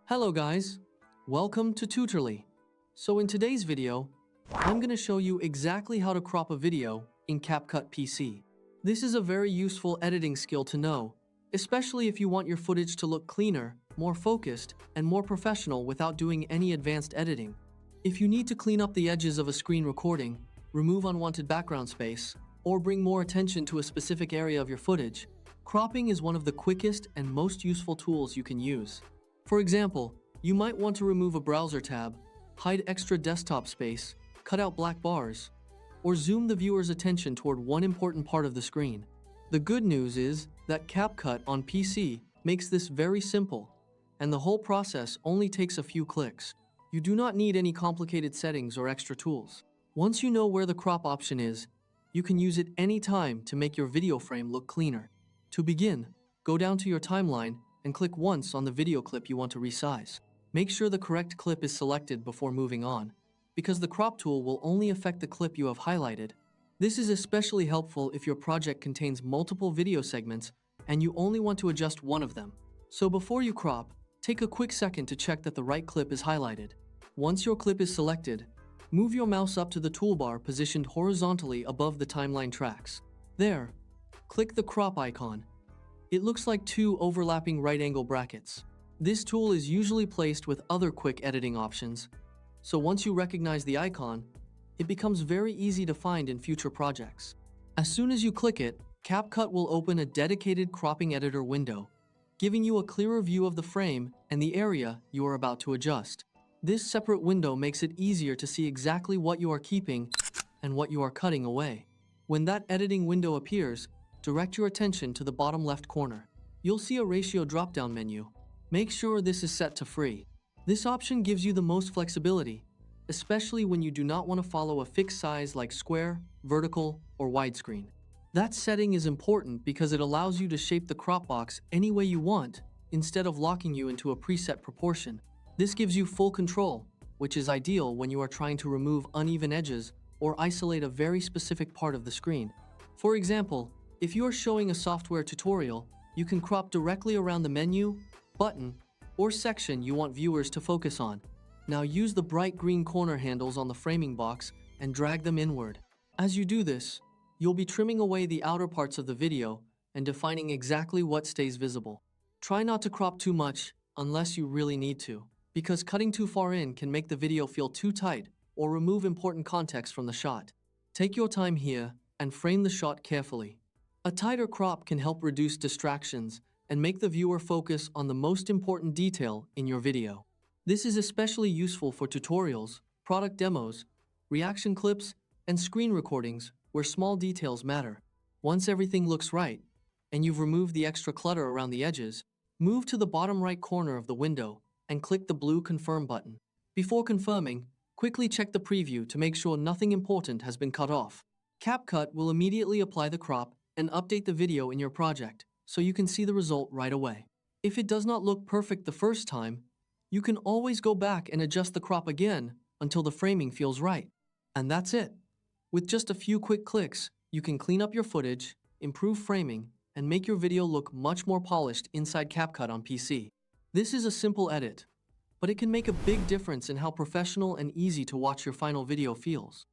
Hello guys, welcome to Tutorly. So in today's video, I'm going to show you exactly how to crop a video in CapCut PC. This is a very useful editing skill to know, especially if you want your footage to look cleaner, more focused, and more professional without doing any advanced editing. If you need to clean up the edges of a screen recording, remove unwanted background space, or bring more attention to a specific area of your footage, cropping is one of the quickest and most useful tools you can use. For example, you might want to remove a browser tab, hide extra desktop space, cut out black bars, or zoom the viewer's attention toward one important part of the screen. The good news is that CapCut on PC makes this very simple, and the whole process only takes a few clicks. You do not need any complicated settings or extra tools. Once you know where the crop option is, you can use it anytime to make your video frame look cleaner. To begin, go down to your timeline and click once on the video clip you want to resize. Make sure the correct clip is selected before moving on, because the crop tool will only affect the clip you have highlighted. This is especially helpful if your project contains multiple video segments and you only want to adjust one of them. So before you crop, take a quick second to check that the right clip is highlighted. Once your clip is selected, move your mouse up to the toolbar positioned horizontally above the timeline tracks. There, click the crop icon. It looks like two overlapping right-angle brackets. This tool is usually placed with other quick editing options, so once you recognize the icon, it becomes very easy to find in future projects. As soon as you click it, CapCut will open a dedicated cropping editor window, giving you a clearer view of the frame and the area you are about to adjust. This separate window makes it easier to see exactly what you are keeping and what you are cutting away. When that editing window appears, direct your attention to the bottom left corner. You'll see a ratio drop-down menu. Make sure this is set to free. This option gives you the most flexibility, especially when you do not want to follow a fixed size like square, vertical, or widescreen. That setting is important because it allows you to shape the crop box any way you want, instead of locking you into a preset proportion. This gives you full control, which is ideal when you are trying to remove uneven edges or isolate a very specific part of the screen. For example, if you are showing a software tutorial, you can crop directly around the menu, button, or section you want viewers to focus on. Now use the bright green corner handles on the framing box and drag them inward. As you do this, you'll be trimming away the outer parts of the video and defining exactly what stays visible. Try not to crop too much unless you really need to, because cutting too far in can make the video feel too tight or remove important context from the shot. Take your time here and frame the shot carefully. A tighter crop can help reduce distractions and make the viewer focus on the most important detail in your video. This is especially useful for tutorials, product demos, reaction clips, and screen recordings where small details matter. Once everything looks right, and you've removed the extra clutter around the edges, move to the bottom right corner of the window and click the blue Confirm button. Before confirming, quickly check the preview to make sure nothing important has been cut off. CapCut will immediately apply the crop and update the video in your project, so you can see the result right away. If it does not look perfect the first time, you can always go back and adjust the crop again until the framing feels right. And that's it. With just a few quick clicks, you can clean up your footage, improve framing, and make your video look much more polished inside CapCut on PC. This is a simple edit, but it can make a big difference in how professional and easy to watch your final video feels.